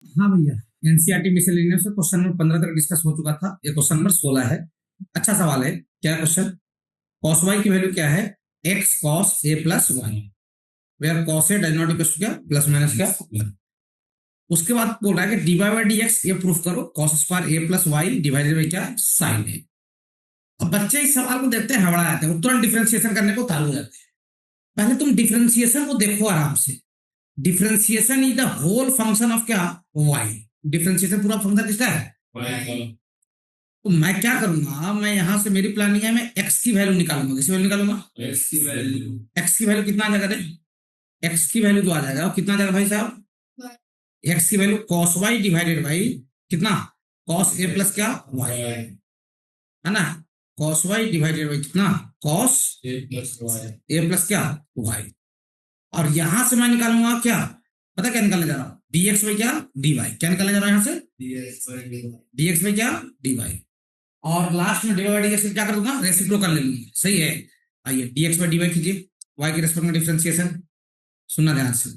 हाँ भैया, NCERT miscellaneous से क्वेश्चन नंबर 15 तक डिस्कस हो चुका था। ये क्वेश्चन नंबर 16 है। अच्छा सवाल है। क्या क्वेश्चन? कॉस वाई की वैल्यू क्या है? X cos a plus y, where cos a does not equal to क्या प्लस माइनस क्या 1। उसके बाद बोल रहा है कि d y by d x ये प्रूफ करो cos square a plus y divided by क्या साइन ए। अब बच्चे इस सवाल को देखते हैं हबड़ा जाते हैं, तुरंत डिफरेंशिएशन करने को चालू हो जाते हैं। पहले तुम डिफरेंशिएशन को देखो आराम से। Differentiation is the whole function of क्या वाई। डिफरेंशिएशन पूरा फंक्शन किसका है? तो मैं क्या करूंगा, मैं यहां से मेरी प्लानिंग है, मैं एक्स की वैल्यू निकालूंगा। किसी वैल्यू निकालूंगा? एक्स की वैल्यू कितना आ जाएगा? एक्स की वैल्यू तो आ जाएगा, और कितना आ जाएगा भाई साहब? एक्स की value cos y divided by कितना कॉस ए प्लस क्या वाई, है ना। कॉस वाई डिवाइडेड बाई कितना कॉस ए प्लस क्या वाई। और यहां से मैं निकालूंगा क्या, पता क्या निकालने जा रहा हूं? dx बाई क्या dy। क्या निकालने जा रहा हूं यहां से? dx बाई क्या dy। और लास्ट में डिवाइड बाई dx क्या कर दूंगा? रेसिप्रोकल ले लूंगा। सही है। आइए dx बाई dy कीजिए, y के रेस्पेक्ट में डिफरेंशिएशन। सुनना ध्यान से।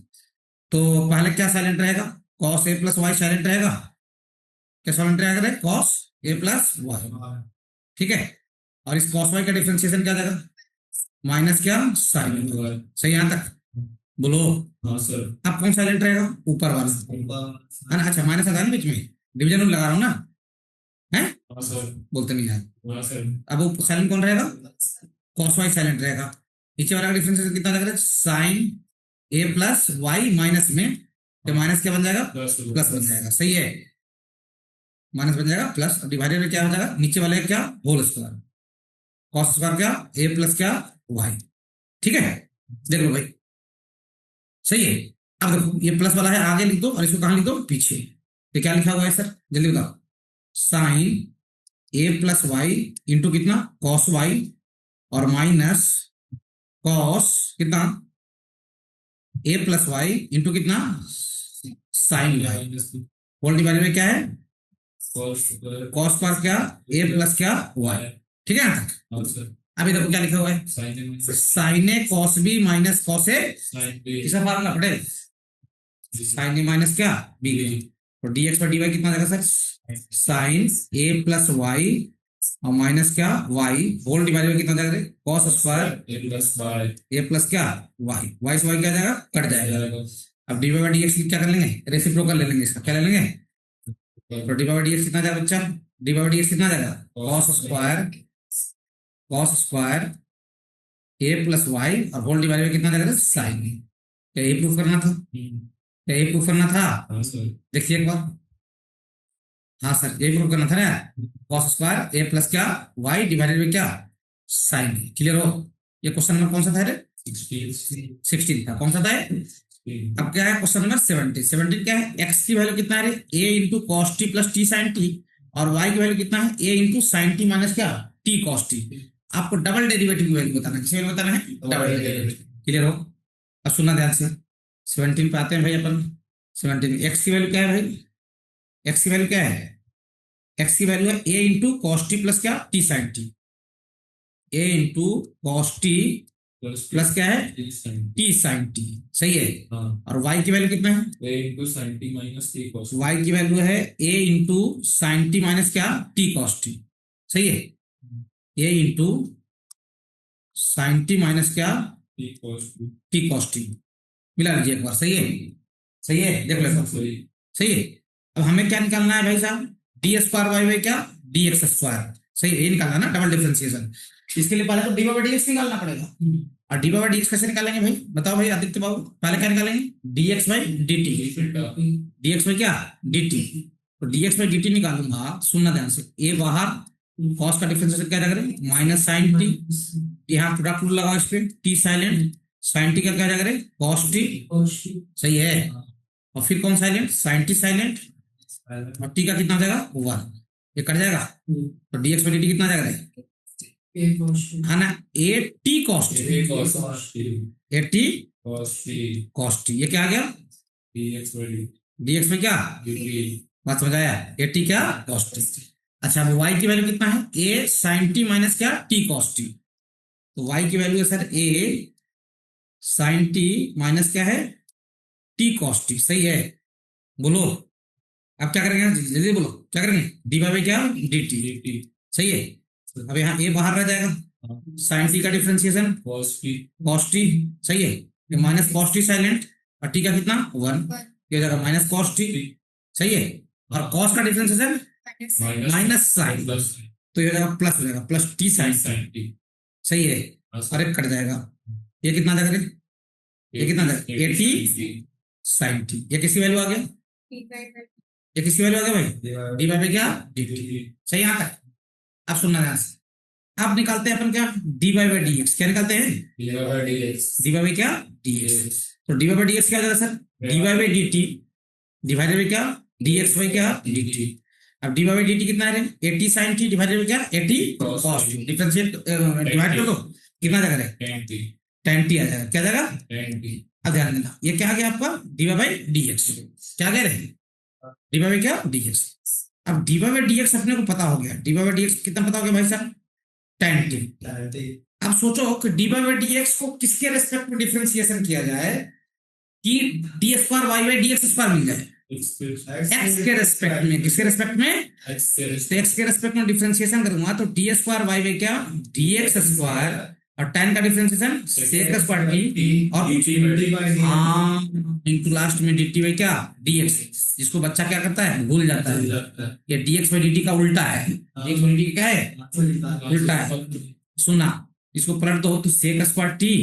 तो पहले क्या साइलेंट रहेगा? cos a plus y silent रहेगा। क्या साइलेंट रहेगा? cos a plus y. ठीक है। और इस cos y का डिफरेंशिएशन क्या जाएगा? माइनस क्या साइन। सही यहां तक बोलो। हाँ सर। अब कौन साइलेंट रहेगा? ऊपर वाला, है ना। अच्छा माइनस आता है ना बीच में, डिवीजन में लगा रहा हूं ना, है। हाँ सर। बोलते नहीं यार। हाँ सर। अब साइलेंट कौन रहेगा? cos y साइलेंट रहेगा। नीचे वाला का डिफरेंशिएशन कितना लग रहा है? साइन ए प्लस वाई माइनस में, तो माइनस क्या बन जाएगा? प्लस बन जाएगा। सही है। माइनस बन जाएगा प्लस, डिवाइडेड में क्या हो जाएगा? नीचे वाले क्या होल स्क्वायर, कॉस स्क्वायर क्या ए प्लस क्या वाई। ठीक है, देख लो भाई। सही है। अब देखो ये प्लस वाला है, आगे लिख दो, और इसको कहां लिख दो? पीछे। तो क्या लिखा हुआ है सर, जल्दी बताओ। साइन ए प्लस वाई इंटू कितना कॉस वाई, और माइनस कॉस कितना ए प्लस वाई इंटू कितना साइन वाई, होल डिवाइडेड में क्या है? कॉस पर क्या ए प्लस क्या वाई। ठीक है ना तक? अभी देखो क्या लिखा हुआ है, sign A cos B minus cos A, इसका फार्मूला पढ़े, साइन ए माइनस क्या बी। तो dx पर dy कितना आ जाएगा सर? साइन ए प्लस वाई और माइनस क्या वाई, होल डिवाइडेड में कितना जाएगा? कॉस स्क्वायर ए प्लस क्या वाई, वाई से वाई क्या जाएगा? कट जाएगा। अब डी बाई डी एक्स क्या कर लेंगे? रेसिप्रोकल ले लेंगे। इसका क्या ले लेंगे? तो डी बाई डी एक्स कितना जाएगा बच्चा? डी बाई डी एक्स कितना जाएगा? Cos square a plus Y और होल डिवाइडेड में कितना जाएगा? साइन। क्या ये प्रूफ करना था? क्या ये प्रूफ करना था? देखिए एक बार। हाँ सर, यही प्रूफ करना था ना। कॉस स्क्वायर ए प्लस क्या वाई डिवाइडेड बाई क्या साइन। क्लियर हो? ये क्वेश्चन नंबर कौन सा था रे? 16 था। कौन सा था? अब क्या है क्वेश्चन नंबर 17? 17 क्या है? एक्स की वैल्यू कितना है रे? A into cos t plus t sine t, और वाई की वैल्यू कितना है? A into sine t minus क्या टी कॉस टी। आपको डबल डेरिवेटिव की वैल्यू बताना है। किसी वैल्यू बताना है? Double derivative. क्लियर हो? अब सुनना ध्यान से। 17 पे आते हैं भाई अपन। 17 एक्स की वैल्यू क्या है भाई? एक्स की वैल्यू क्या है? एक्स की वैल्यू है a into cos t plus क्या टी साइन टी। ए इंटू कॉस टी प्लस क्या है टी साइन टी। सही है। हाँ। और y की वैल्यू कितना है? A into sine t minus t cos. y की वैल्यू है a into sine t minus क्या टी कॉस टी। सही है। a into sine t minus क्या टी कॉस टी। मिला लीजिए एक बार। सही है। सही है, देख लो। सही है। अब हमें क्या निकालना है भाई साहब? डी स्क्वायर वाई बाई क्या डी एक्स स्क्वायर। सही है, ये निकालना ना डबल डिफरेंशिएशन। इसके लिए पहले तो डी बाई डी एक्स निकालना पड़ेगा। और डी बाई डी एक्स कैसे निकालेंगे भाई? बताओ भाई आदित्य बाबू। पहले क्या निकालेंगे? D x by D T. D x by क्या डी टी। तो D x by D T निकालूंगा, सुनना ध्यान से। ए बाहर, कॉस का डिफरेंशिएशन क्या जाएगा? Minus sine t. यहाँ प्रोडक्ट रूल लगाओ इस पे, टी साइलेंट, साइन टी का क्या जाएगा? Cos t. सही है। और फिर कौन साइलेंट? साइन टी साइलेंट, और टी का कितना जाएगा? 1। ये कट जाएगा। तो डीएक्स बाई डी टी कितना जाएगा? है ना, A T cost, A T cost. ये क्या आ गया? डीएक्स में क्या बात समझ आया? ए टी क्या कॉस्ट। अच्छा अब वाई की वैल्यू कितना है? ए साइन टी माइनस क्या टी कॉस्ट टी। तो वाई की वैल्यू है सर ए साइन टी माइनस क्या है टी कॉस्ट टी। सही है, बोलो। अब क्या करेंगे, जल्दी बोलो क्या करेंगे, डी बाई क्या, डी टी, सही है। अब यहाँ ए बाहर रह जाएगा, साइन टी का डिफरेंशिएशन कॉस टी, सही है, ये माइनस कॉस टी साइलेंट, और टी का कितना 1, ये हो जाएगा माइनस कॉस टी, सही है, और कॉस का डिफरेंशिएशन माइनस साइन, तो ये हो जाएगा प्लस, हो जाएगा प्लस टी साइन टी, सही है, और एक कट जाएगा, ये कितना जाएगा, ये कितना जाएगा, ए टी साइन टी, ये किसकी वैल्यू आ गया, ये किसकी वैल्यू आ गया भाई, डी बाई क्या, डी टी, सही यहाँ तक। अब सुनना ध्यान से, अब निकालते हैं अपन क्या, डी बाई डी एक्स, क्या निकालते हैं, डी बाई क्या, डी एक्स, तो डी बाई डी एक्स क्या हो जाएगा सर, D by D T divided by क्या, डी एक्स बाई क्या, डी टी। अब डी बाई डी टी कितना है, 80 साइन टी डिवाइडेड बाई क्या, 80 कॉस टी, डिफरेंशिएट डिवाइड कर दो, कितना जाएगा, 10 टी आ जाएगा, क्या जाएगा 10 टी। अब ध्यान देना, ये क्या आ गया आपका, डी बाई डी एक्स, क्या कह रहे हैं, डी बाई क्या, डी एक्स। अब डी बाई डी एक्स अपने को पता हो गया, डी बाई डी एक्स कितना पता हो गया भाई साहब, 10 टी। अब सोचो कि डी बाई डी एक्स को किसके रेस्पेक्ट में डिफरेंशिएशन किया जाए कि d square y by d x square मिल जाए, एक्स के रेस्पेक्ट में, किसके रेस्पेक्ट में, एक्स के रेस्पेक्ट में डिफरेंशिएशन करूंगा तो डी स्क्वायर वाई बाई क्या, डी एक्स स्क्वायर, और 10 का डिफरेंशिएशन सेक स्क्वायर टी, और इनटू लास्ट में डी टी बाई क्या, डी एक्स, जिसको बच्चा क्या करता है, भूल जाता है, ये D x by D T का उल्टा है, D x by D T क्या है, उल्टा है, सुना, इसको पलट दो तो सेक स्क्वायर टी,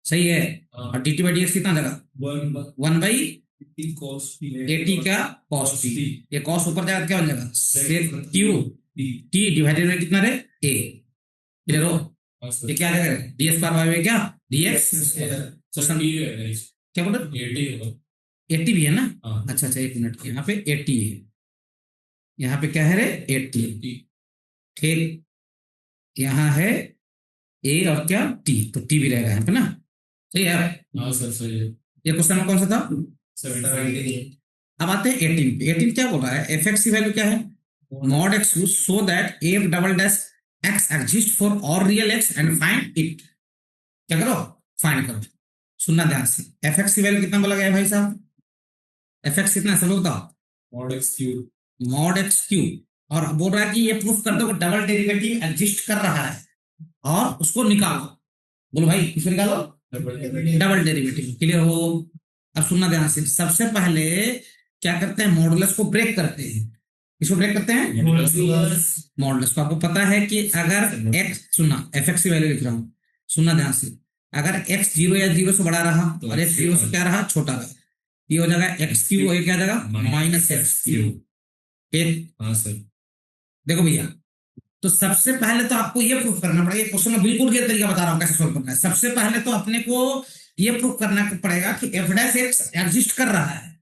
सही है, और D T by d x कितना जाएगा, 1 बाई ए टी का कॉस टी, ये कॉस ऊपर जाएगा क्या बन जाएगा, सेक क्यू टी डिवाइडेड बाई कितना रे, ए, क्लियर हो, ये क्या आ जाएगा, डी स्क्वायर वाई बाई क्या, डी एक्स, क्या बोल रहे, 80 भी है ना, अच्छा अच्छा, एक मिनट, यहाँ पे 80 है, यहाँ पे क्या है रे, 80, ठीक, यहाँ है ए और क्या टी, तो टी भी रहेगा यहाँ पे ना, सही है, ये क्वेश्चन में कौन सा था, 17। अब आते हैं 18 पे, 18 क्या बोल रहा है, एफ एक्स की वैल्यू क्या है, mod x use so that F double dash x exist for all real x and find it, क्या करो, फाइंड करो, सुनना ध्यान से, एफ एक्स की वैल्यू कितना बोला गया है भाई साहब, एफ एक्स कितना, सब बताओ, मॉड एक्स क्यूब, और बोल रहा है कि ये प्रूफ कर दो डबल डेरिवेटिव एग्जिस्ट कर रहा है और उसको निकालो, बोलो भाई किसको निकालो, डबल डेरिवेटिव, क्लियर हो। अब सुनना ध्यान से, सबसे पहले क्या करते हैं, मॉडुलस को ब्रेक करते हैं, किसको ब्रेक करते हैं, मॉडुलस को। आपको पता है कि अगर x, सुनना एफ एक्स की वैल्यू लिख रहा हूं, सुनना ध्यान से, अगर x 0 या 0 से बड़ा रहा और x 0 से क्या रहा, छोटा रहा, ये हो जाएगा एक्स क्यू, और ये क्या जाएगा माइनस एक्स क्यू, देखो भैया, तो सबसे पहले तो आपको ये प्रूफ करना पड़ेगा, क्वेश्चन में बिल्कुल ये तरीका बता रहा हूं कैसे सोल्व करना है, सबसे पहले तो अपने को ये प्रूफ करना पड़ेगा कि एफ डैश एक्स एग्जिस्ट कर रहा है,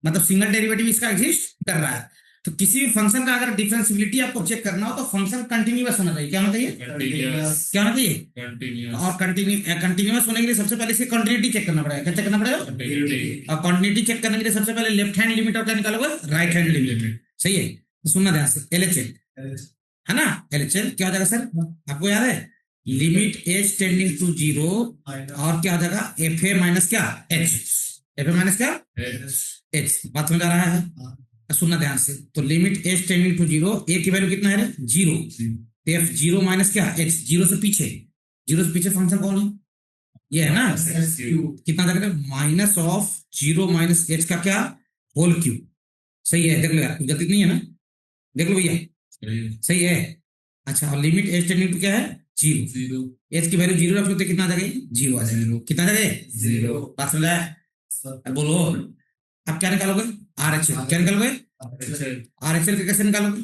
मतलब सिंगल डेरिवेटिव इसका एग्जिस्ट कर रहा है, तो किसी भी फंक्शन का अगर डिफरेंशिएबिलिटी आपको चेक करना हो तो फंक्शन कंटिन्यूअस होना चाहिए, क्या होना चाहिए, क्या होना चाहिए, और कंटिन्यूअस होने के लिए सबसे पहले इसकी कंटिन्यूटी चेक करना पड़ेगा, क्या चेक करना पड़ेगा, और कंटिन्यूटी चेक करने के लिए सबसे पहले लेफ्ट हैंड लिमिट और क्या निकालोगे, राइट हैंड लिमिट, सही है, तो सुनना ध्यान से, एलएचएल है ना, एलएचएल क्या हो जाएगा सर, आपको याद है, लिमिट एच टेंडिंग टू 0, और क्या हो जाएगा, एफ ए माइनस क्या, एच, एफ ए माइनस क्या, एच, बात समझ आ रहा है, सुनना ध्यान से, तो लिमिट एच टेंडिंग टू 0, ए की वैल्यू कितना है, 0, एफ 0 माइनस क्या, एच, 0 से पीछे फंक्शन कौन है, ये है ना, कितना जाएगा, माइनस ऑफ 0 माइनस एच का क्या, होल क्यूब, सही है, देख लो यार, गलती नहीं है ना, देख लो भैया, सही है, अच्छा, और लिमिट एच टेंडिंग टू क्या है, 0, एच की वैल्यू 0 रख लो तो कितना आ जाएगा, 0 आ जाएगा, कितना आ जाएगा, 0, बात समझ आया, बोलो, अब क्या निकालोगे, आर एच एल, क्या निकालोगे, आर एच एल कैसे निकालोगे,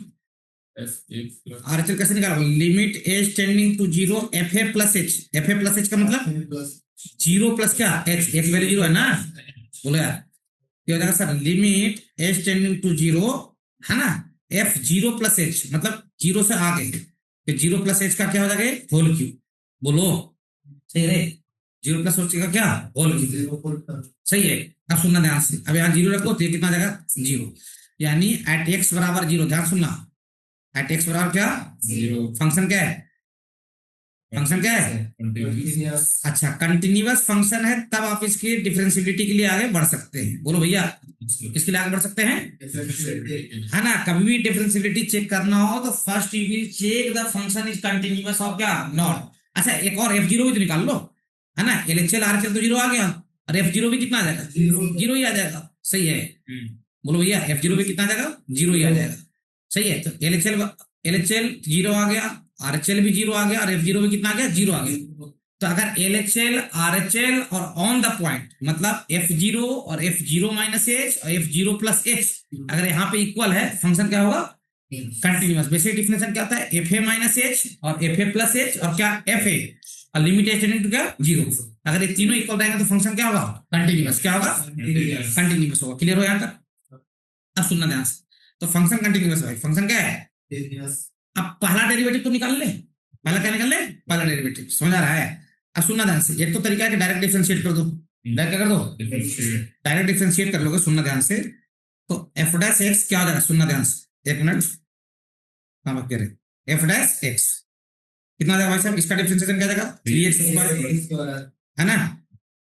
आर एच एल कैसे निकालोगे, limit h tending to 0 f a plus h, f a plus h का मतलब 0 प्लस क्या, एच, एक वैल्यू 0 है ना, बोलो यार, ये हो जाएगा sir, limit h tending to 0 है ना, एफ 0 प्लस एच मतलब 0 से आगे, तो 0 प्लस एच का क्या हो जाएगा, होल क्यूब, बोलो सही है, 0 प्लस एच का क्या, होल क्यूब, सही है। अब सुनना ध्यान से, अब यहाँ 0 रखो तो ये कितना जाएगा, 0, यानी एट एक्स बराबर 0, ध्यान सुनना, एट एक्स बराबर क्या, 0, फंक्शन क्या है, फंक्शन क्या है? अच्छा, कंटिन्यूअस फंक्शन है तब आप इसकी डिफरेंशियबिलिटी के लिए आगे बढ़ सकते हैं। बोलो भैया, किसके लिए आगे बढ़ सकते हैं? है ना, कभी भी डिफरेंशियबिलिटी चेक करना हो तो first you will check the function is continuous और क्या नॉट। अच्छा, एक और F0 भी तो निकाल लो, है ना। LHL RHL तो 0 आ गया, और F0 भी कितना आ जाएगा? 0 ही आ जाएगा। सही है, बोलो भैया, F0 भी कितना आ जाएगा? 0 ही आ जाएगा। सही है, तो LHL 0 आ गया, RHL भी 0 आ गया, और F0 भी कितना आ गया? 0 आ गया। तो अगर LHL RHL और ऑन द पॉइंट मतलब F0 और F0 माइनस एच और F0 प्लस एच अगर यहाँ पे इक्वल है, फंक्शन क्या होगा? कंटिन्यूअस। बेसिक डिफिनेशन क्या होता है? FA माइनस एच और FA प्लस एच और क्या? FA और लिमिट एच टेंडिंग टू क्या? 0। अगर ये तीनों इक्वल रहेंगे तो फंक्शन क्या होगा? कंटिन्यूअस। क्या होगा? कंटिन्यूअस होगा। क्लियर हो यहाँ तक? अब सुनना ध्यान से, तो फंक्शन कंटिन्यूअस है। फंक्शन क्या है? अब पहला डेरिवेटिव तो निकाल ले। पहला क्या निकाल ले? पहला डेरिवेटिव। समझ आ रहा है? अब सुनना ध्यान से, एक तो तरीका है कि डायरेक्ट डिफरेंशिएट कर दो। डायरेक्ट क्या कर दो? डायरेक्ट डिफरेंशिएट कर लोगे। सुनना ध्यान से, तो एफ डैश एक्स क्या हो जाएगा? सुनना ध्यान से, एक मिनट, हाँ बात करें। एफ डैश एक्स कितना आ जाएगा भाई साहब? इसका डिफरेंशिएशन क्या जाएगा? 3x है ना।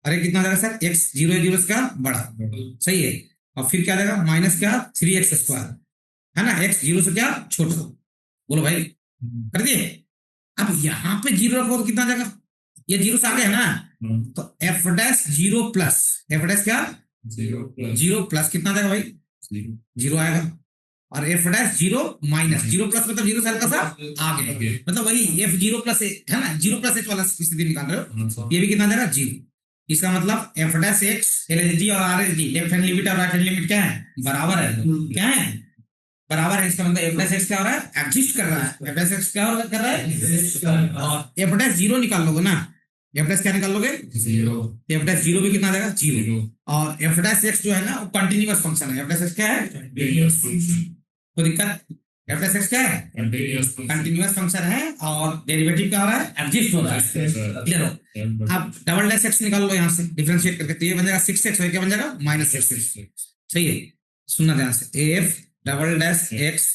अरे कितना आ जाएगा सर? x 0 है, 0 से क्या बड़ा। सही है, और फिर क्या जाएगा? माइनस क्या? 3x² है ना। x 0 से क्या छोटा। बोलो भाई, कर दिए? अब यहाँ पे 0 रखो तो कितना जाएगा? ये 0 से आगे है ना, तो F dash 0 plus F dash क्या? 0 प्लस कितना जाएगा भाई? 0 आएगा। और एफ डैश 0 माइनस 0 प्लस मतलब 0 से हल्का सा आगे, मतलब वही F0 प्लस है ना, 0 प्लस एच वाला स्थिति निकाल रहे हो। ये भी कितना जाएगा? 0। इसका मतलब एफ डैश एक्स LHD और RHD लेफ्ट हैंड लिमिट और राइट हैंड लिमिट क्या है? बराबर है। क्या है? बराबर है। इसका मतलब एफ डैश एक्स क्या हो रहा है? एग्जिस्ट कर रहा है। एफ डैश एक्स क्या कर रहा है? और एफ डैश 0 निकाल लोगे ना, एफ डैश क्या निकाल लोगे? 0। एफ डैश 0 भी कितना आ जाएगा? 0। और एफ डैश एक्स जो है ना वो कंटिन्यूअस फंक्शन है। एफ डैश एक्स क्या है? तो दिक्कत, एफ डैश एक्स क्या है? कंटिन्यूअस फंक्शन है और डेरिवेटिव क्या हो रहा है? एग्जिस्ट हो रहा है। क्लियर हो? अब डबल डैश एक्स निकाल लो यहाँ से डिफरेंशिएट करके, तो ये बन जाएगा 6x और क्या बन जाएगा? -6x। सही है, सुनना ध्यान से, एफ डबल डैश एक्स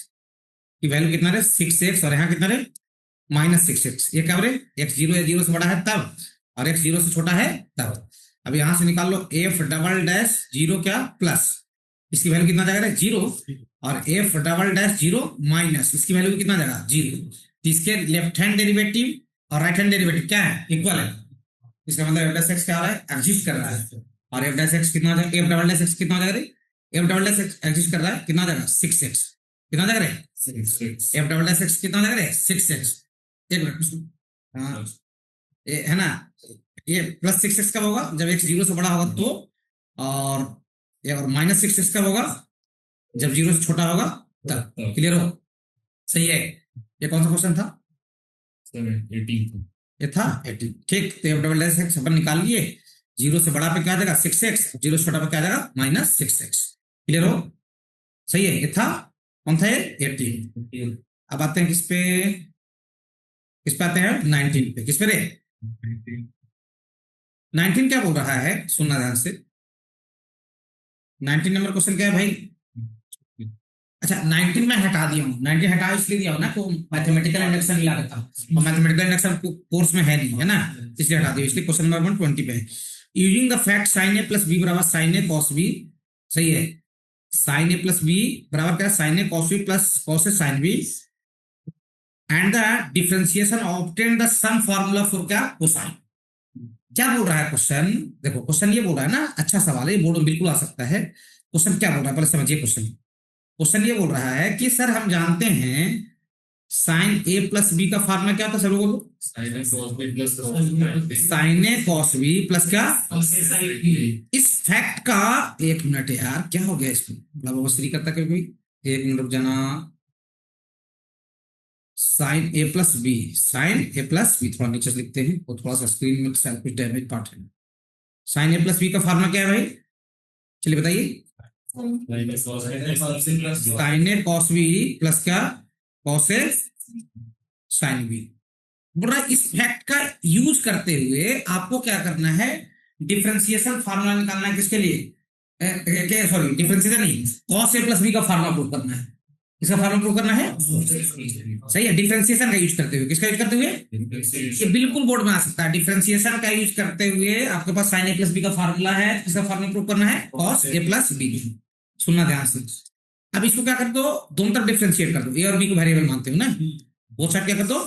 की वैल्यू कितना रहे? 6x, और यहाँ कितना रहे? -6x। ये क्या रहे? x 0 या 0 से बड़ा है तब, और x 0 से छोटा है तब। अब यहाँ से निकाल लो एफ डबल डैश 0 क्या प्लस, इसकी वैल्यू कितना जाएगा? 0। और एफ डबल डैश 0 माइनस, इसकी वैल्यू कितना जाएगा? 0। इसके लेफ्ट हैंड डेरिवेटिव और राइट हैंड डेरिवेटिव क्या है? इक्वल है। इसका मतलब एफ डैश एक्स क्या हो रहा है? एग्जिस्ट कर रहा है। और एफ डैश एक्स कितना जाएगा? एफ डबल डैश एक्स कितना जाएगा? F double dash x exist कर रहा है, कितना जाएगा? 6x। कितना जाएगा? एफ डबल डैश एक्स कितना जाएगा? 6x। एक मिनट, हाँ ये है ना, ये प्लस 6x कब होगा? जब x 0 से बड़ा होगा तो, और -6x कब होगा? जब 0 से छोटा होगा तब। क्लियर हो? सही है। ये कौन सा क्वेश्चन था? 18 ये था 18। ठीक, तो F double dash x upon निकाल लिए। 0 से बड़ा पे क्या आ जाएगा? 6x, 0 से छोटा पे क्या आ जाएगा? -6x। क्लियर हो? सही है, ये था कौन था? ये 18। अब आते हैं किस पे आते हैं? 19 पे। किस पे रे? 19 क्या बोल रहा है? सुनना ध्यान से, 19 नंबर क्वेश्चन क्या है भाई? अच्छा, 19 में हटा दिया हूँ। 19 हटा इसलिए दिया हूँ ना, तो मैथमेटिकल इंडक्शन मिला देता हूँ, और मैथमेटिकल इंडक्शन कोर्स में है नहीं, है ना, इसलिए हटा दिया। इसलिए क्वेश्चन नंबर 120 पे है, using the fact sin a + b बराबर sin a cos b। सही है, sin a + b बराबर क्या? sin a cos b plus cos a sin b, and the differentiation obtain the some formula for क्या? Cosine. क्या बोल रहा है क्वेश्चन? देखो क्वेश्चन ये बोल रहा है ना, अच्छा सवाल है, बोर्ड में बिल्कुल आ सकता है। क्वेश्चन क्या बोल रहा है पहले समझिए। क्वेश्चन ये बोल रहा है कि सर हम जानते हैं sin a + b का फार्मूला क्या होता है? सर बोलो, sin a cos b plus क्या? इस फैक्ट का, एक मिनट यार क्या हो गया इसमें, मतलब वो श्री करता कभी, एक मिनट रुक जाना। sin a + b, sin a + b थोड़ा नीचे से लिखते हैं, वो थोड़ा सा स्क्रीन में कुछ डैमेज पार्ट है। sin a + b का फार्मूला क्या है भाई? चलिए बताइए। sin a cos b plus क्या? cos a sin b। बोल रहा है इस फैक्ट का यूज करते हुए आपको क्या करना है? डिफरेंशिएशन फार्मूला निकालना है। किसके लिए? सॉरी, डिफरेंशिएशन नहीं, cos a + b का फार्मूला प्रूव करना है। इसका फार्मूला प्रूव करना है, सही है, डिफरेंशिएशन का यूज करते हुए। किसका यूज करते हुए? ये बिल्कुल बोर्ड में आ सकता है, डिफरेंशिएशन का यूज करते हुए आपके पास साइन ए प्लस बी का फार्मूला है, इसका फार्मूला प्रूव करना है कॉस ए प्लस बी। सुनना ध्यान से। अब इसको क्या कर दो, दोनों तरफ डिफरेंशिएट कर दो, ए और बी को वेरिएबल मानते हो ना, वो साइड क्या कर दो,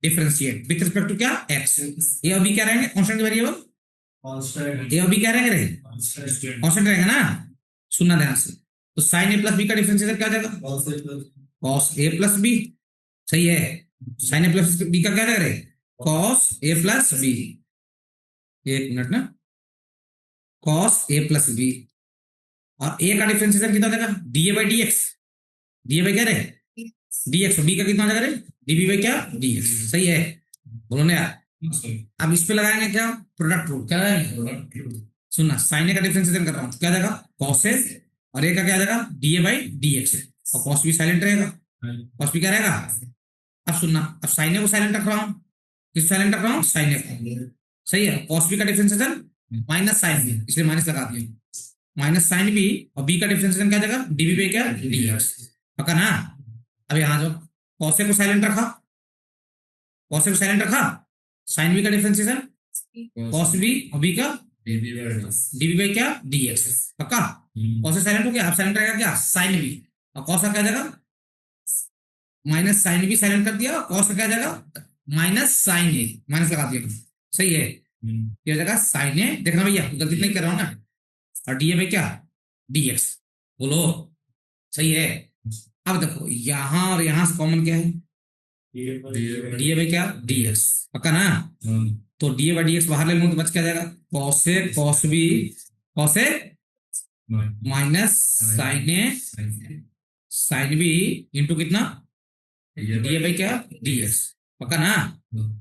डिफरेंशिएट विद रिस्पेक्ट टू क्या, एक्स। ए और बी क्या रहेंगे, कांस्टेंट वेरिएबल, ए और बी क्या रहेंगे, कांस्टेंट रहेगा ना। सुनना ध्यान से। तो साइन ए प्लस बी का डिफरेंशिएशन क्या आ जाएगा, कॉस ए प्लस बी, सही है। साइन ए प्लस बी का क्या रहेगा, कॉस ए प्लस बी। एक मिनट ना, कॉस ए प्लस बी, और ए का डिफरेंशिएशन कितना देगा, D A by d x, D A by क्या रहे, डी एक्स, बी का कितना आ जाएगा, डी बी बाई क्या, डी एक्स, सही है, बोलो ना यार। अब इस पे लगाएंगे क्या, प्रोडक्ट रूल, क्या लगाएंगे, सुनना, साइन ए का डिफरेंशिएशन कर रहा हूं, क्या जाएगा, कॉस ए, और ए का क्या जाएगा, D A by d x, और कॉस भी साइलेंट रहेगा, कॉस भी क्या रहेगा। अब सुनना, अब साइन ए को साइलेंट रख रहा हूं, किस साइलेंट रख रहा हूं, साइन ए, सही है। कॉस बी का डिफरेंशिएशन माइनस साइन बी, इसलिए माइनस लगा दिया, माइनस साइन बी, और बी का डिफरेंशिएशन क्या जाएगा, डीबी बाई क्या, डी एक्स, पक्का ना। अब यहां जाओ, कॉस ए को साइलेंट रखा, कॉस ए को साइलेंट रखा, साइन बी का डिफरेंशिएशन कॉस बी, और बी का डीबी बाई क्या, डी एक्स, पक्का। कॉस ए साइलेंट हो गया, अब साइलेंट रहेगा क्या, साइन बी, और कॉस का क्या जाएगा, माइनस साइन बी साइलेंट कर दिया, कॉस का क्या जाएगा, माइनस साइन ए, माइनस लगा दिया, सही है। ये जगह साइन ए, देखना भैया गलती नहीं कर रहा हूं ना, और डी ए बाई क्या, डी एक्स, बोलो, सही है। अब देखो यहां और यहां से कॉमन क्या है, डी ए बाई क्या, डी एक्स, पक्का ना। तो D A by d x बाहर ले लूं तो बच क्या जाएगा, cos A cos B, cos A minus sign A sine B into कितना, डी ए बाई क्या, डी एक्स, पक्का ना।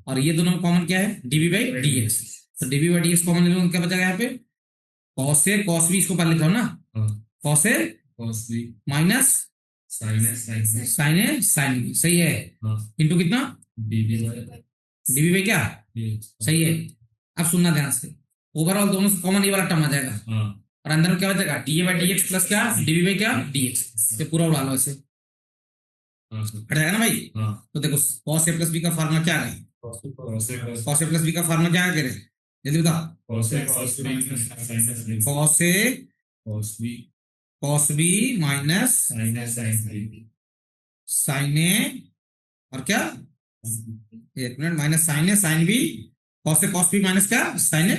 और ये दोनों में कॉमन क्या है, डीबी बाई डी एक्स, तो dB by d x common ले लूं क्या बचेगा यहाँ पे, कॉस ए कॉस बी, इसको पहले लिखा हो ना, cos A cos B minus sign A sine B, सही है, इंटू कितना, डीबी बाई क्या, सही है। अब सुनना ध्यान से, ओवरऑल दोनों से कॉमन ये वाला टर्म आ जाएगा, और अंदर में क्या बचेगा, D A by d x plus क्या, डीबी बाई क्या, डी एक्स, ये पूरा उड़ा लो ऐसे, हट जाएगा ना भाई। तो देखो कॉस ए प्लस बी का फार्मूला क्या है, कॉस ए प्लस बी का फार्मूला क्या है, जल्दी बताओ, कॉस बी माइनस साइन ए, और क्या, एक minute, minus sign A sine B, cos A cos B minus क्या, साइन ए,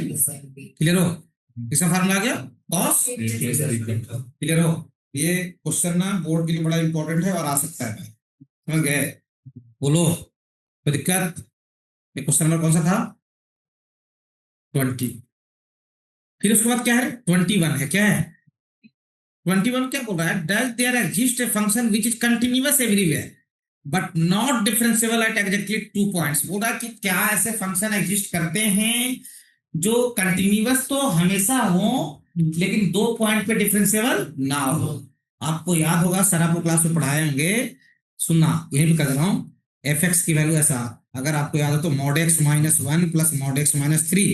क्लियर हो, इसका फार्मूला आ गया कॉस, क्लियर हो। ये क्वेश्चन ना बोर्ड के लिए बड़ा इंपॉर्टेंट है और आ सकता है, समझ गए, बोलो कोई दिक्कत। ये क्वेश्चन नंबर कौन सा था, 20। फिर उसके बाद क्या है, 21 है, क्या है 21, क्या बोल रहा है, does there exist a function which is continuous everywhere but not differentiable at exactly 2 points. बोल रहा है कि क्या ऐसे फंक्शन एग्जिस्ट करते हैं जो कंटिन्यूअस तो हमेशा हो लेकिन 2 पॉइंट पे डिफरेंशिएबल ना हो। आपको याद होगा, सर आपको क्लास में पढ़ाए होंगे, सुनना यही भी कर रहा हूं, एफ एक्स की वैल्यू ऐसा, अगर आपको याद हो तो mod x minus 1 plus mod x minus 3,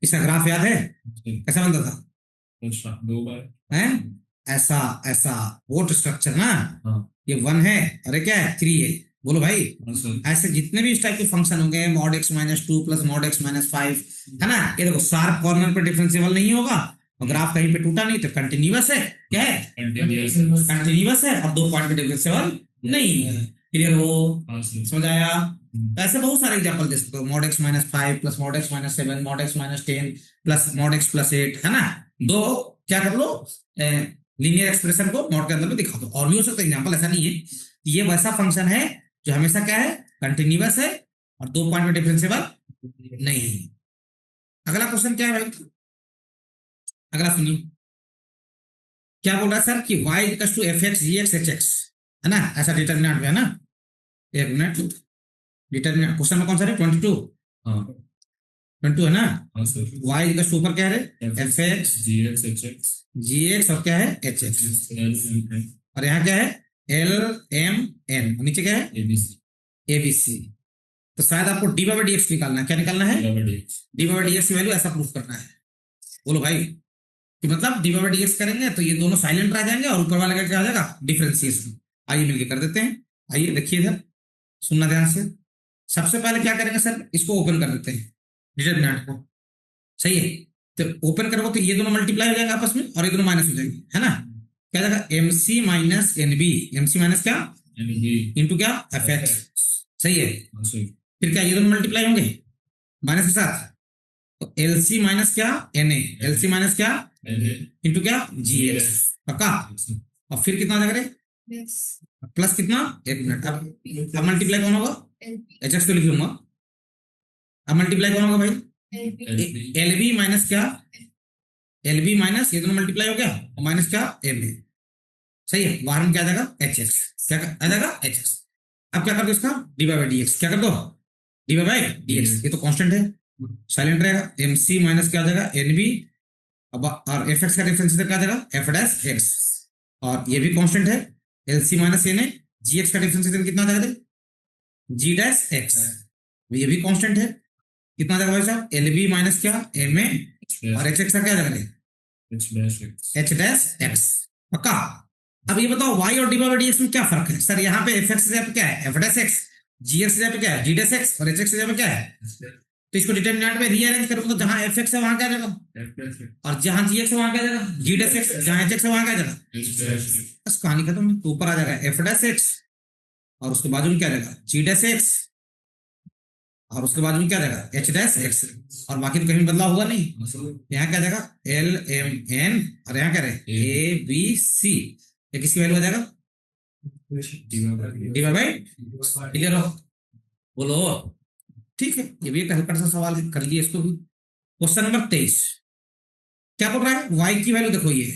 इसका ग्राफ याद है, कैसा बनता था, 2 बार है, ऐसा ऐसा वोट स्ट्रक्चर ना, ये 1 है, अरे क्या है 3 है, बोलो भाई। ऐसे जितने भी इस टाइप के फंक्शन होंगे, mod x minus 2 plus mod x minus 5, है ना, ये देखो शार्प कॉर्नर पे डिफरेंशिएबल नहीं होगा, और ग्राफ कहीं पे टूटा नहीं, तो कंटिन्यूअस है, क्या है कंटिन्यूअस है, और 2 पॉइंट पे डिफरेंशिएबल नहीं है, क्लियर हो, समझ आया। ऐसे बहुत सारे एग्जांपल दे सकते हो, mod x minus 5 plus mod x minus 7 mod x minus 10 plus mod x plus 8, है ना, दो क्या कर लो, लीनियर एक्सप्रेशन को मॉड के अंदर में दिखा दो। और भी हो सकता है एग्जांपल, ऐसा नहीं है, ये वैसा फंक्शन है जो हमेशा क्या है, कंटिन्यूअस है और 2 पॉइंट में डिफरेंशिएबल नहीं है। अगला क्वेश्चन क्या है भाई, अगला सुनिए, क्या बोल रहा है सर कि y equals to f x g x h x, है ना, ऐसा डिटर्मिनेंट है ना, एक मिनट, डिटर्मिनेंट क्वेश्चन में कौन सा है, 22, 22 है ना, y इक्वल्स टू ऊपर क्या है, F x g x h x, g x और क्या है एच एक्स, और यहाँ क्या है एल एम एन, नीचे क्या है एबीसी। तो शायद आपको डी बाई डी एक्स निकालना है, क्या निकालना है, डी बाई डी एक्स की वैल्यू ऐसा प्रूफ करना है, बोलो भाई, कि मतलब डी बाई डी एक्स करेंगे तो ये दोनों साइलेंट रह जाएंगे और ऊपर वाले का क्या हो जाएगा, डिफरेंशिएशन। आइए मिलके कर देते हैं। आइए देखिए इधर, सुनना ध्यान से। सबसे पहले क्या करेंगे सर, इसको ओपन कर देते हैं डिटरमिनेंट को। सही है, तो ओपन करोगे तो ये दोनों मल्टीप्लाई हो जाएंगे आपस में और ये दोनों माइनस हो जाएंगे, है ना। क्या जाएगा, m c minus n b, m c minus क्या इंटू क्या एफ एक्स। सही है, फिर क्या ये दोनों मल्टीप्लाई होंगे माइनस के साथ, तो एल सी माइनस क्या n a, l c minus क्या इंटू क्या जी एक्स, पक्का। और फिर कितना जाएगा रे, प्लस कितना, एक मिनट, अब मल्टीप्लाई कौन होगा, एच एक्स तो लिख लूंगा। अब मल्टीप्लाई कौन होगा भाई, एल बी माइनस क्या, एल बी माइनस ये दोनों मल्टीप्लाई हो गया और माइनस क्या एल बी। सही है, बाहर में क्या आ जाएगा एच एक्स, क्या आ जाएगा एच एक्स। अब क्या कर दो इसका डी बाई डी एक्स, क्या कर दो डी बाई डी एक्स, ये तो कांस्टेंट है साइलेंट रहेगा। एम सी माइनस क्या आ जाएगा एन बी, अब और एफ एक्स का डिफरेंस क्या आ जाएगा एफ डैश एक्स, और ये भी कांस्टेंट है। L c minus n a, g x का डिफरेंस कितना आ जाएगा जी डैश एक्स, ये भी कांस्टेंट है। कितना आ जाएगा भाई साहब, एल बी माइनस क्या एम ए, और एच एक्स का क्या आ जाएगा एच डैश एक्स, पक्का। अब ये बताओ वाई और डी बाई डी एक्स में क्या फर्क है सर, यहाँ पे एफ एक्स पे क्या है F dash x, g x पे क्या है जी डैश एक्स, और एच एक्स पे क्या है, तो इसको डिटरमिनेंट में रीअरेंज करूंगा तो जहां एफ एक्स है वहां क्या जाएगा, और जहां जी एक्स है वहां क्या जाएगा जी डैश एक्स, जहां एच एक्स है वहां क्या जाएगा, बस कहानी खत्म। तो ऊपर आ जाएगा एफ डैश एक्स और उसके बाजू में क्या जाएगा जी डैश एक्स, और उसके बाद में क्या जाएगा एच डैश एक्स, और बाकी तो कहीं बदलाव होगा नहीं। यहाँ क्या जाएगा एल एम एन, और यहाँ क्या रहे ए बी सी, ये किसकी वैल्यू आ जाएगा डी बाई, क्लियर हो, बोलो। ठीक है, ये भी एक हल्का सा सवाल है, कर लिए इसको भी। क्वेश्चन नंबर 23 क्या बोल रहा है, y की वैल्यू देखो, ये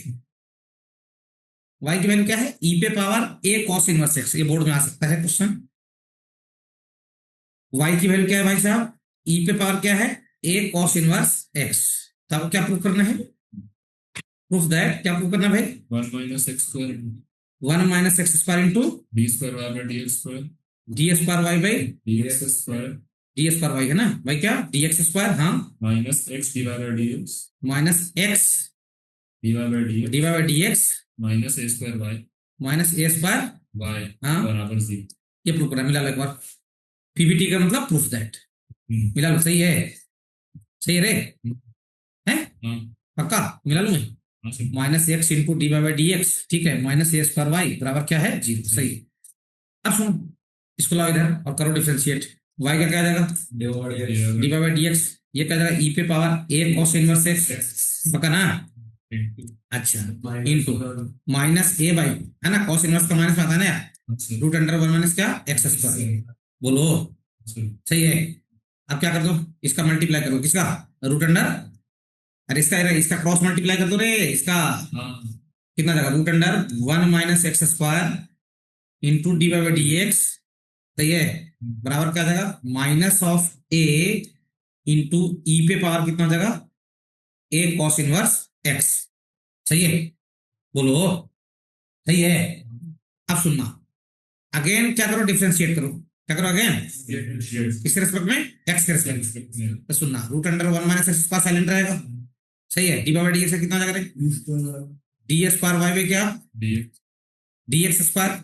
y की वैल्यू क्या है e पे power a cos inverse x, ये बोर्ड में आ सकता है क्वेश्चन। y की वैल्यू क्या है भाई साहब, e पे पावर क्या है a cos इनवर्स x, तो आपको क्या प्रूफ करना है, प्रूफ दैट क्या प्रूफ करना है भाई, 1 minus x square 1 minus x square into d square y by dx square d square y by dx square d square y, है ना भाई, क्या डी एक्स स्क्वायर, हाँ minus x divided by dx minus x divided by dx d by d x minus a square y minus a square, y हाँ बराबर 0। ये proof करना, मिला लो एक बार, पीबीटी का मतलब प्रूफ दैट, मिला लो, सही है, सही है रे, है हाँ पक्का, मिला लो मैं, minus x into d by d x, ठीक है, माइनस ए स्क्वायर वाई बराबर क्या है जीरो, सही है। अब सुनो, इसको लाओ इधर और करो डिफरेंशिएट, वाई का क्या आ जाएगा डी बाई डी एक्स, ये क्या जाएगा ई पे पावर ए कॉस इनवर्स एक्स, पक्का ना, अच्छा इंटू माइनस ए बाई, है ना, कॉस इनवर्स का माइनस में आता है ना यार, रूट अंडर 1 माइनस क्या एक्स स्क्वायर, बोलो सही है। अब क्या कर दो, इसका मल्टीप्लाई करो, किसका रूट अंडर, अरे इसका क्रॉस मल्टीप्लाई कर दो रे, इसका कितना जाएगा root under 1 minus x square into d by d x, सही है, बराबर क्या जाएगा minus of a into e पे पावर कितना जाएगा ए कॉस इनवर्स एक्स, सही है, बोलो सही है। अब सुनना, अगेन क्या करो डिफरेंशिएट करो, क्या करो अगेन किसके रेस्पेक्ट में एक्स के रेस्पेक्ट में, तो सुनना root under 1 minus x square silent रहेगा, सही है, डी बाई डी एक्स कितना जाएगा डी स्क्वायर वाई पे क्या डी एक्स स्क्वायर,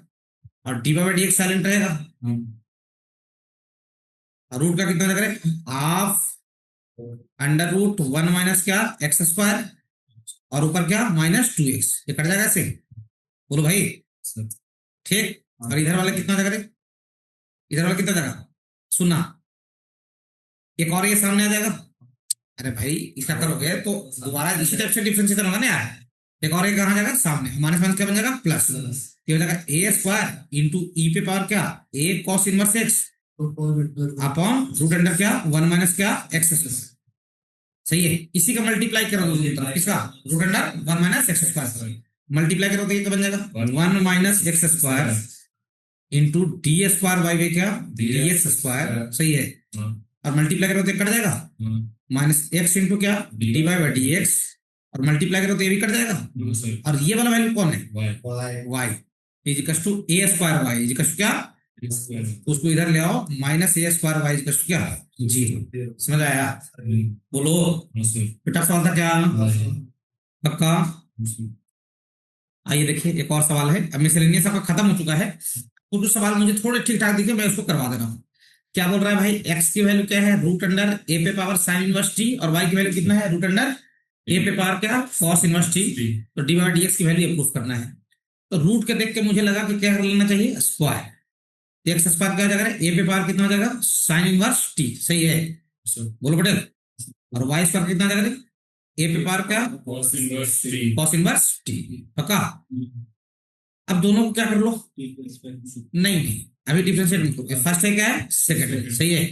और D by d x silent रहेगा, रूट का कितना जाएगा हाफ अंडर रूट 1 माइनस क्या एक्स स्क्वायर, और ऊपर क्या माइनस 2x, ये कट जाएगा ऐसे, बोलो भाई ठीक, और इधर वाला कितना जाएगा, इधर वाला कितना जाएगा, सुनना एक और ये सामने आ जाएगा, अरे भाई इसका करोगे तो दोबारा इसी टाइप से डिफरेंशिएशन होगा ना यार, एक और ये कहाँ जाएगा सामने, माइनस माइनस क्या बन जाएगा प्लस, ये हो जाएगा ए स्क्वायर इंटू ई पे पावर क्या a cos inverse x upon root under क्या 1 माइनस क्या एक्स स्क्वायर, सही है, इसी का मल्टीप्लाई करो दूसरी तरफ, किसका root under 1 minus x square, multiply करो तो ये तो बन जाएगा 1 minus x square into d square y by क्या डी एक्स स्क्वायर, सही है, और मल्टीप्लाई करो तो कट जाएगा माइनस एक्स इंटू क्या डी बाई डी एक्स, और मल्टीप्लाई करो तो ये भी कट जाएगा, और ये वाला वैल्यू कौन है y equals to a square y equals क्या, उसको इधर ले आओ minus a square y equals क्या जीरो, समझ आया, बोलो बेटा सवाल था क्या, पक्का? आइए देखिए एक और सवाल है। अब मिसलेनियस आपका खत्म हो चुका है, तो जो सवाल मुझे थोड़े ठीक ठाक दिखे मैं उसको करवा दे रहा हूँ। क्या बोल रहा है भाई, एक्स की वैल्यू क्या है, रूट अंडर ए पे पावर साइन इनवर्स टी, और वाई की वैल्यू कितना है, रूट अंडर ए पे पावर क्या, कॉस इनवर्स टी। तो डी बाई डी एक्स की वैल्यू प्रूफ करना है। तो रूट के देख के मुझे लगा कि क्या कर लेना चाहिए, स्क्वायर। एक्स स्क्वायर क्या हो जाएगा, ए पे पावर कितना हो जाएगा, साइन इनवर्स टी। सही है, बोलो पटेल। और वाई स्क्वायर कितना हो जाएगा, ए पे पावर क्या, cos inverse 3 cos inverse T. पक्का? अब दोनों को क्या कर लो, नहीं अभी डिफरेंशिएट मत करो, फर्स्ट है क्या है, सेकंड है। सही है,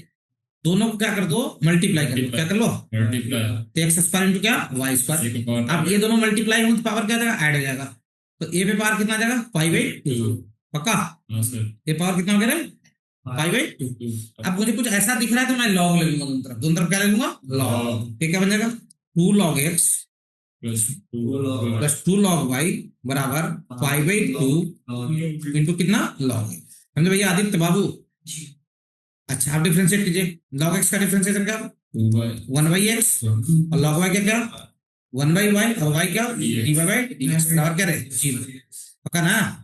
दोनों को क्या कर दो, मल्टीप्लाई कर लो। क्या कर लो, multiply तो एक्स स्क्वायर इंटू क्या, वाई स्क्वायर। अब ये दोनों मल्टीप्लाई हो तो पावर क्या आ जाएगा, ऐड हो जाएगा। तो ए पे पावर कितना आ जाएगा, पाई बाई टू। पक्का? हाँ सर ए पावर कितना हो गया, पाई बाई टू। अब मुझे कुछ ऐसा दिख रहा है तो मैं लॉग ले लूंगा दोनों तरफ क्या ले लूंगा, लॉग। ये क्या बन जाएगा, 2 log x plus 2 log y बराबर पाई बाई टू इंटू कितना, लॉग। समझे भैया आदित्य बाबू? अच्छा आप डिफरेंशिएट कीजिए, log x का डिफरेंशिएशन क्या, 1 बाई एक्स, और log y क्या क्या, 1 बाई वाई, और y क्या, d y by d x बराबर क्या रहे, 0। पक्का ना?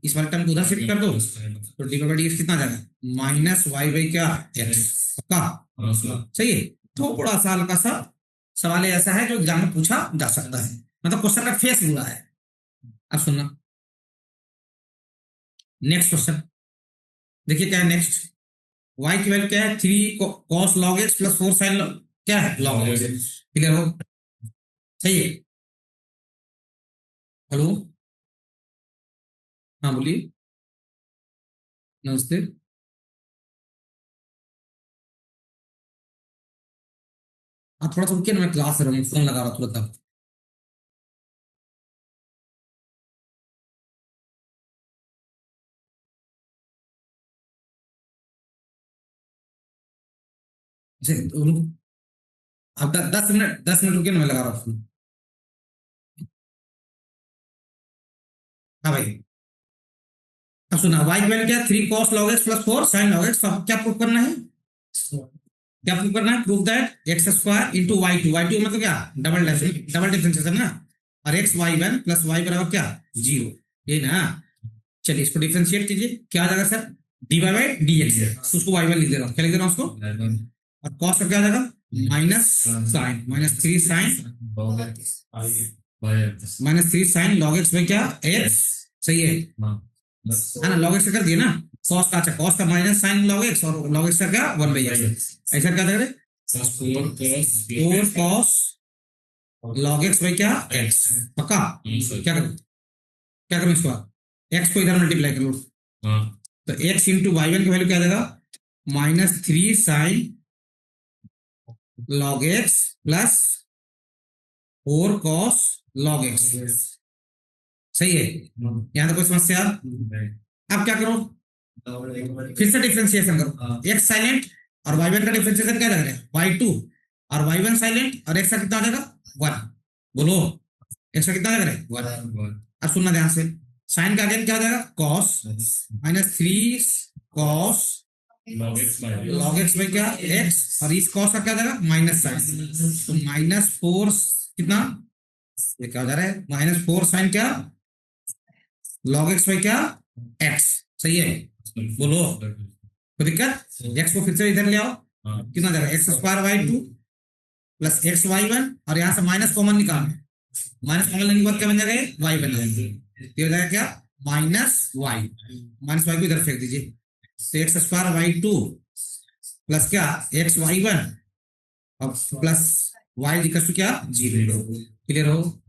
इस वाले टर्म को उधर शिफ्ट कर दो, तो d y by d x कितना आ जाएगा, माइनस वाई बाई क्या, एक्स। पक्का? सही है। थोड़ा सा हल्का सा सवाल ऐसा है जो एग्जाम में पूछा जा सकता है, मतलब क्वेश्चन का फेस बुरा है। अब सुनना नेक्स्ट क्वेश्चन, देखिए क्या है नेक्स्ट। y की वैल्यू क्या है, 3 cos log x plus 4 sin क्या है, log x। क्लियर हो? सही है। हेलो, हाँ बोलिए, नमस्ते। हाँ थोड़ा सा रुकिए ना, मैं क्लास में फोन लगा रहा था तुरंत। अब 10 मिनट रुकिए ना, मैं लगा रहा हूँ फोन। हाँ भाई, अब सुना, y की वैल्यू क्या है, 3 cos log x plus 4 sin log x। तो आपको क्या प्रूफ करना है, क्या प्रूफ करना है, proof that x square into y two मतलब क्या, डबल डिफरेंशिएशन ना, और x y one plus y बराबर क्या, 0। ये ना, चलिए इसको डिफरेंशिएट कीजिए, क्या आ जाएगा सर, d y by d x. उसको वाई वन लिख दे रहा हूँ, क्या लिख दे रहा हूँ उसको, और कॉस का क्या आ जाएगा, minus sine, minus 3 sine log x by क्या, एक्स। सही है ना, लॉग एक्स कर दिए ना, कॉस का, अच्छा कॉस का माइनस साइन लॉग एक्स, और लॉग एक्स का क्या, 1 बाई एक्स। ऐसा क्या था, 4 cos log x बाई क्या, x। पक्का? क्या करूं, क्या करूं इसको, x को इधर मल्टीप्लाई कर लो, तो x इंटू वाई वन की वैल्यू क्या आ जाएगा, -3 sine log x plus 4 cos log x। सही है, यहां तो कोई समस्या? अब क्या करो, फिर से डिफरेंशिएशन करो, x साइलेंट और वाई वन का डिफरेंशिएशन क्या लग रहा है, y2, और वाई वन साइलेंट और x का कितना आ जाएगा, 1। बोलो x का कितना आ जाएगा, 1। अब सुनना ध्यान से, साइन का अगेन क्या हो जाएगा, cos, -3 cos log x by क्या, x, और इस cos का क्या हो जाएगा, माइनस साइन, तो -4 कितना, ये क्या हो जा रहा है, -4 साइन क्या, log x बाई क्या, x। सही है, बोलो कोई दिक्कत, x को फिर से इधर ले आओ, कितना जाएगा, x square y two plus x y one, और यहाँ से माइनस कॉमन निकालना, माइनस कॉमन लेने के बाद क्या बन जाएगा, वाई बन जाएगा। ये हो जाएगा क्या, माइनस वाई को इधर फेंक दीजिए, तो x square y two plus क्या, एक्स वाई वन, और प्लस वाई इक्वल टू क्या, 0। क्लियर हो,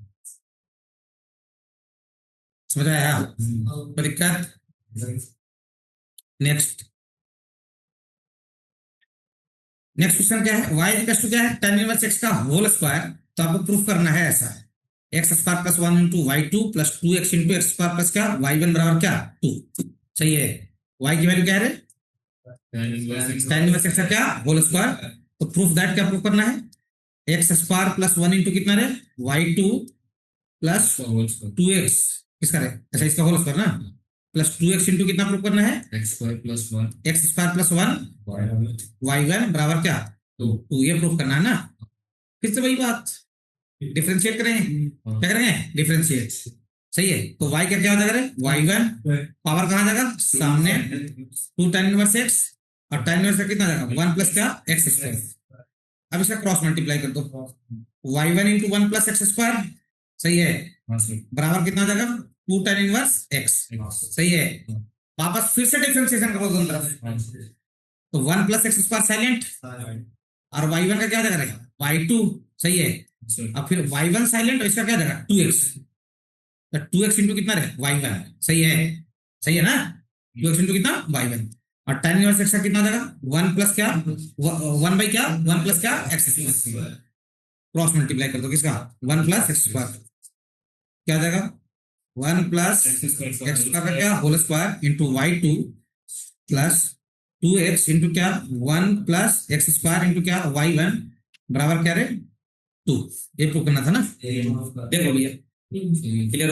समझ आया, कोई दिक्कत? नेक्स्ट क्वेश्चन क्या है, y इक्वल टू क्या है, tan इनवर्स x का होल स्क्वायर। तो आपको प्रूफ करना है ऐसा है, x square plus 1 into y two plus 2x into x square plus क्या, वाई वन बराबर क्या, 2। सही है, y की वैल्यू क्या है, tan इनवर्स x का क्या, होल स्क्वायर। तो प्रूफ दैट क्या प्रूफ करना है, एक्स स्क्वायर प्लस 1 इंटू कितना रहे, वाई टू प्लस 2x किसका रहे, अच्छा इसका होल स्क्वायर ना, प्लस 2x इंटू कितना प्रूफ करना है, x square plus 1 y one बराबर क्या, 2। ये प्रूफ करना है ना, फिर से वही बात, डिफरेंशिएट करेंगे, क्या करेंगे, डिफरेंशिएट। सही है, तो y क्या क्या हो जाएगा, y1 पावर कहाँ जाएगा, सामने 2 tan इनवर्स x, और tan इनवर्स कितना जाएगा 1 प्लस क्या x स्क्वायर। अब इसका क्रॉस मल्टीप्लाई कर दो, y1 into 1 plus x square, सही है, बराबर कितना हो जाएगा 2 tan इनवर्स x, सही है। वापस फिर से डिफरेंशिएशन करो दोनों तरफ, तो 1 प्लस एक्स स्क्वायर साइलेंट, और y1 का क्या हो जाएगा y2, सही है। अब फिर y1 साइलेंट, और इसका क्या जाएगा 2x, तो 2x इंटू कितना रहे y1, सही है, सही है ना, 2x इंटू कितना y1, और tan इनवर्स x का कितना जाएगा 1 प्लस क्या 1 बाई क्या 1 प्लस क्या x स्क्वायर, क्रॉस मल्टीप्लाई कर दो किसका 1 प्लस एक्स स्क्वायर, क्या आ जाएगा 1 प्लस एक्स स्क्वायर का क्या whole square into y2 plus 2x into क्या 1 प्लस एक्स स्क्वायर इंटू क्या y1 बराबर क्या रे 2। ये प्रूव करना था ना, देखो भैया क्लियर।